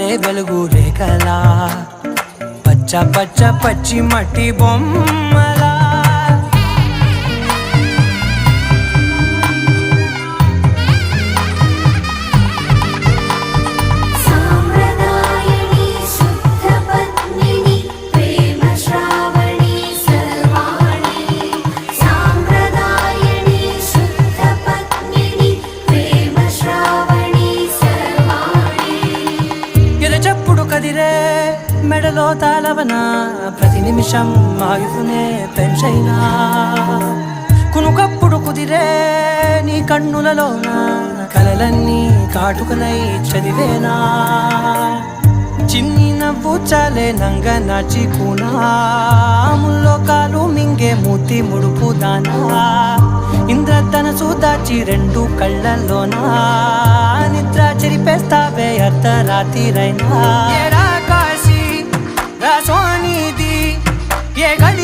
జారే వెలుగు రేఖలా పచ్చ పచ్చ పచ్చి మట్టి బొమ్మలా కదిరే మెడలో తాళవన ప్రతి నిమిషం ఆయుధునే పెంచైనా కునుకప్పుడు కుదిరే నీ కన్నులలోన కలలన్నీ కాటుకనై చదివేనా చిన్ని నవ్వు చాలే నంగ నాచి కూనాముల్లో కాలు మింగే మూతి ముడుపు దానా ఇంద్రధనసు దాచి రెండు కళ్ళల్లోనా నిద్ర చెరిపేస్తావే అర్ధరాత్రిరైనా కాశీ రాసోనిది ఏ గడి